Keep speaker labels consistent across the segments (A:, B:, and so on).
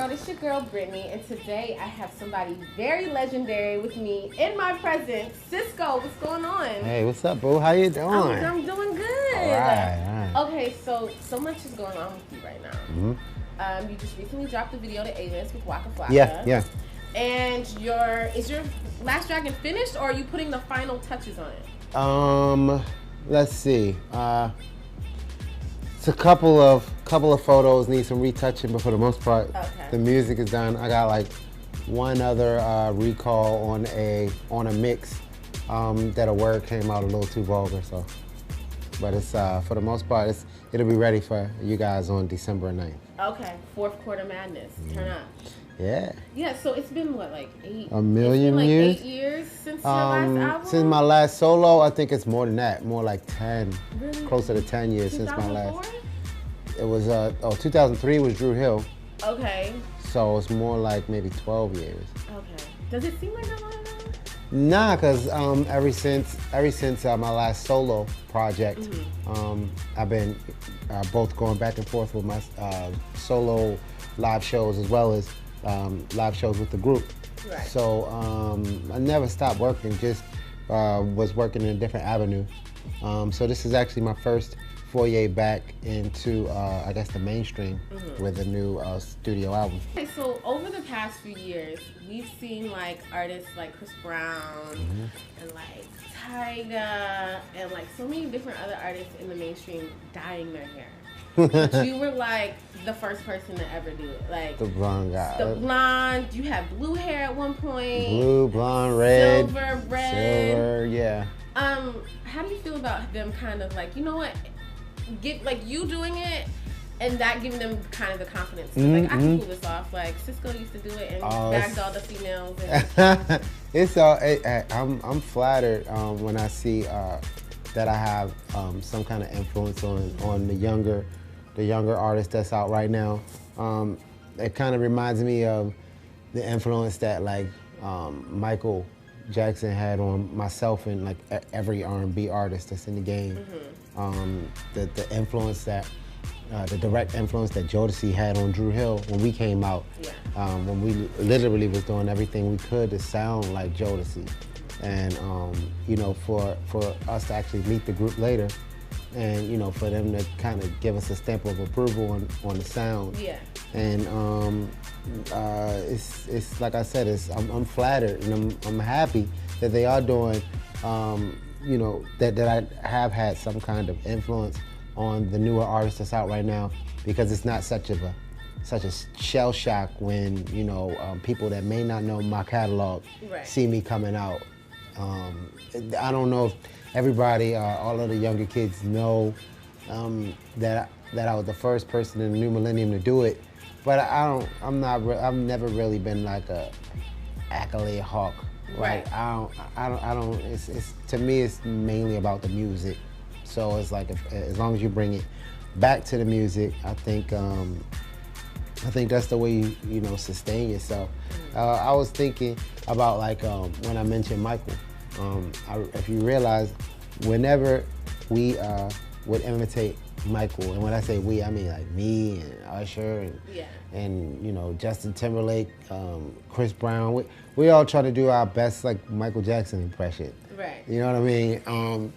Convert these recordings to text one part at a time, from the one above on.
A: world? It's your girl Brittany, and today I have somebody very legendary with me in my presence. Sisqo, what's going on?
B: Hey, what's up, boo? How you doing?
A: I'm doing good.
B: All right.
A: Okay, so much is going on with you right now. You just recently dropped the video to A-List with Waka Flocka.
B: Yeah.
A: And is your Last Dragon finished, or are you putting the final touches on it?
B: Let's see. It's a couple of photos need some retouching, but for the most part, the music is done. I got like one other recall on a mix that a word came out a little too vulgar. So, but it's for the most part, it'll be ready for you guys on December 9th.
A: Okay, fourth quarter madness. Turn up.
B: Yeah.
A: Yeah, so it's been what, like 8?
B: A million years?
A: 8 years since your last album?
B: Since my last solo, I think it's more than that. More like 10.
A: Really?
B: Closer to 10 years since my last.
A: 2004?
B: It was 2003 was Drew Hill.
A: Okay.
B: So it's more like maybe 12 years.
A: Okay. Does it seem like that long ago?
B: Nah, cause ever since my last solo project, I've been both going back and forth with my solo live shows as well as live shows with the group.
A: Right.
B: So I never stopped working, just was working in a different avenue. So this is actually my first foray back into, I guess, the mainstream with a new studio album.
A: Okay, so over the past few years, we've seen like artists like Chris Brown and like Tyga and like so many different other artists in the mainstream dyeing their hair. But you were like the first person to ever do it. Like
B: the blonde guy.
A: The blonde. You had blue hair at one point.
B: Blue, blonde, red.
A: Silver, red.
B: Silver, yeah.
A: How do you feel about them kind of like, you know what, get like you doing it and that giving them kind of the confidence to like, I can pull this off. Like Sisqo used to do it and bagged all the females. And
B: It's all. I'm flattered when I see that I have some kind of influence on the younger artists that's out right now. It kind of reminds me of the influence that like Michael Jackson had on myself and like every R&B artist that's in the game. The influence that, the direct influence that Jodeci had on Drew Hill when we came out. When we literally was doing everything we could to sound like Jodeci. And you know, for us to actually meet the group later, and you know, for them to kind of give us a stamp of approval on the sound. And it's like I said, I'm flattered and I'm happy that they are doing, you know, that I have had some kind of influence on the newer artists that's out right now, because it's not such a shell shock when, you know, people that may not know my catalog see me coming out. I don't know if everybody, all of the younger kids know that I was the first person in the new millennium to do it, but I've never really been like a accolade hawk. Right. I don't. It's to me, it's mainly about the music. So it's like as long as you bring it back to the music, I think that's the way you know, sustain yourself. I was thinking about like when I mentioned Michael. If you realize, whenever we would imitate Michael, and when I say we, I mean like me and Usher and you know, Justin Timberlake, Chris Brown. We all try to do our best like Michael Jackson impression. Right. You know what I mean?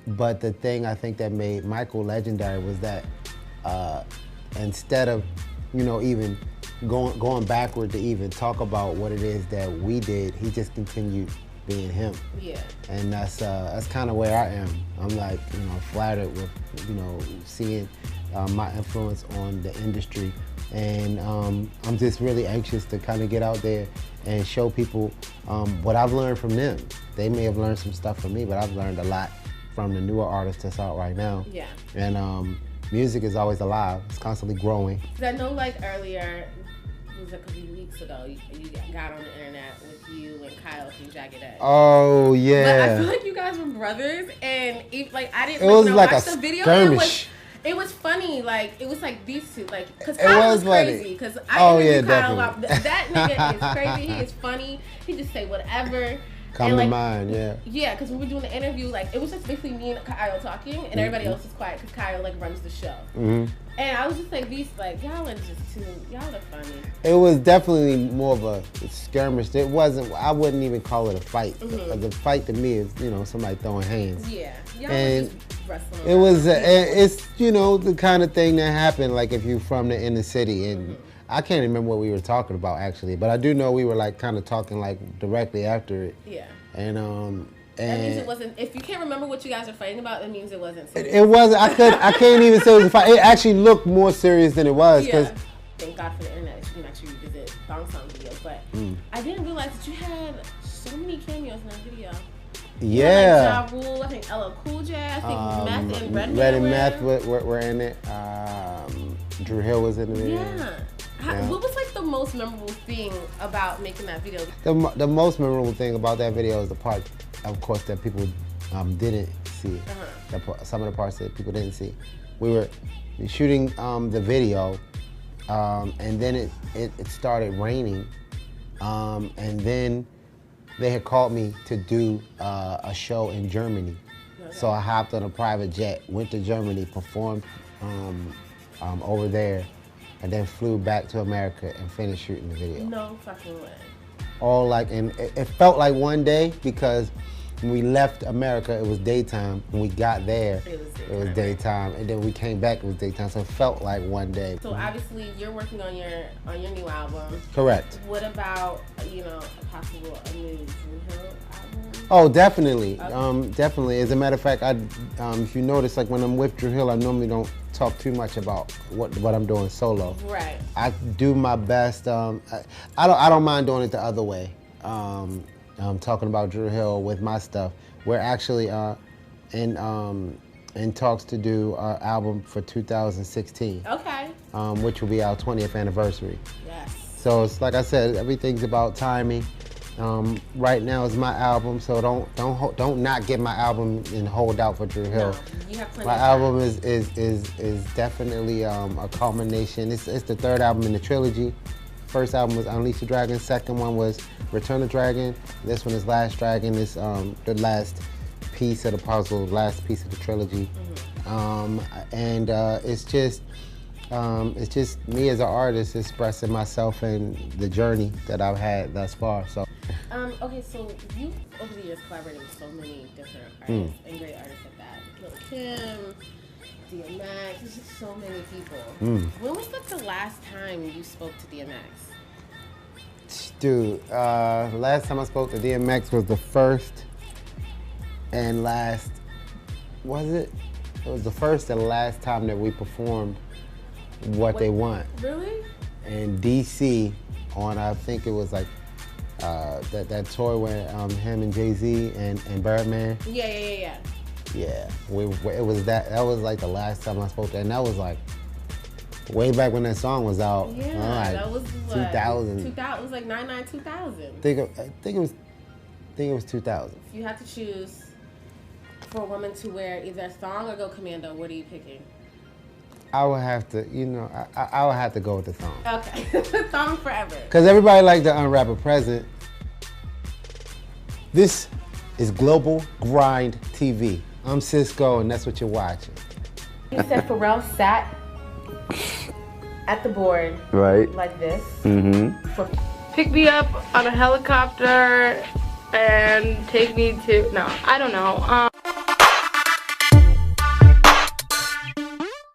B: But the thing I think that made Michael legendary was that instead of, you know, even going backward to even talk about what it is that we did, he just continued being him. And that's kind of where I am. I'm like, you know, flattered with, you know, seeing my influence on the industry, and I'm just really anxious to kind of get out there and show people what I've learned from them. They may have learned some stuff from me, but I've learned a lot from the newer artists that's out right now. And music is always alive. It's constantly growing.
A: I know, like earlier, it was a couple weeks ago, you got on the internet with you and Kyle from Jagged.
B: Oh yeah.
A: But I feel like you guys were brothers, and like I didn't.
B: It was like
A: watch
B: a
A: the video.
B: skirmish.
A: It was funny. Like it was like these two. Like because Kyle was crazy. Because I interviewed Kyle. That nigga is crazy. He is funny. He just say whatever.
B: Come
A: and,
B: to
A: like,
B: mind, yeah.
A: Yeah, because we were doing the interview, like, it was just basically me and Kyle talking, and everybody else was quiet because Kyle, like, runs the show. And I was just like, these, like, y'all are just too, y'all are funny.
B: It was definitely more of a skirmish. It wasn't, I wouldn't even call it a fight. The fight to me is, you know, somebody throwing hands.
A: Yeah, y'all
B: and
A: were just wrestling.
B: it was, it's, you know, the kind of thing that happened, like, if you're from the inner city. And I can't remember what we were talking about, actually, but I do know we were, like, kind of talking, like, directly after it.
A: Yeah.
B: And
A: that means it wasn't. If you can't remember what you guys are fighting about, that means it wasn't serious.
B: It wasn't. I can't even say it was a fight. It actually looked more serious than it was.
A: Yeah. Thank God for the internet that you can actually revisit Thong Song videos. But I didn't realize that you had so many cameos in that video.
B: Yeah.
A: Like Ja Rule, I think LL Cool J, I think Meth and Redman.
B: Red and Meth were in it. Drew Hill was in the video.
A: Yeah. What was like the most memorable thing about making that video?
B: The most memorable thing about that video is the part, of course, that people didn't see. Some of the parts that people didn't see. We were shooting the video, and then it started raining, and then they had called me to do a show in Germany. So I hopped on a private jet, went to Germany, performed over there, and then flew back to America and finished shooting the video.
A: No fucking way.
B: All like, and it felt like one day because when we left America, it was daytime. When we got there, it was daytime. And then we came back, it was daytime. So it felt like one day.
A: So obviously you're working on your new album.
B: Correct.
A: What about, you know, a possible new Drew Hill album?
B: Oh, definitely.
A: Okay.
B: Definitely. As a matter of fact, if you notice, like when I'm with Drew Hill, I normally don't talk too much about what I'm doing solo.
A: Right.
B: I do my best. I don't mind doing it the other way. Talking about Drew Hill with my stuff. We're actually in talks to do our album for 2016.
A: Okay.
B: Which will be our 20th anniversary.
A: Yes.
B: So it's like I said, everything's about timing. Right now is my album, so don't not get my album and hold out for Drew Hill.
A: No, you have plenty
B: my
A: of time.
B: album is definitely a culmination. It's the third album in the trilogy. First album was Unleash the Dragon. Second one was Return the Dragon. This one is Last Dragon. It's the last piece of the puzzle, last piece of the trilogy. And it's just me as an artist expressing myself and the journey that I've had thus far. So.
A: Okay, so you've over the years collaborated with so many different artists and great artists at that. Lil Kim, DMX, there's just so many people. When was like the last time you spoke to DMX?
B: Dude, last time I spoke to DMX was the first and last, was it? It was the first and last time that we performed What They Want.
A: Really?
B: In DC on, I think it was like, that tour where him and Jay-Z and Birdman.
A: Yeah.
B: Yeah, it was that was like the last time I spoke to, and that was like way back when that song was out.
A: Yeah,
B: like
A: that was what?
B: 2000.
A: 2000. It was like 99, 2000.
B: I think it was 2000.
A: If you had to choose for a woman to wear either a thong or go commando, what are you picking?
B: I would have to, I would have to go with the thong.
A: Okay, thong forever.
B: Because everybody likes to unwrap a present. This is Global Grind TV. I'm Sisqo, and that's what you're watching.
A: You said Pharrell sat at the board,
B: right,
A: like this.
C: Pick me up on a helicopter and take me to, no, I don't know.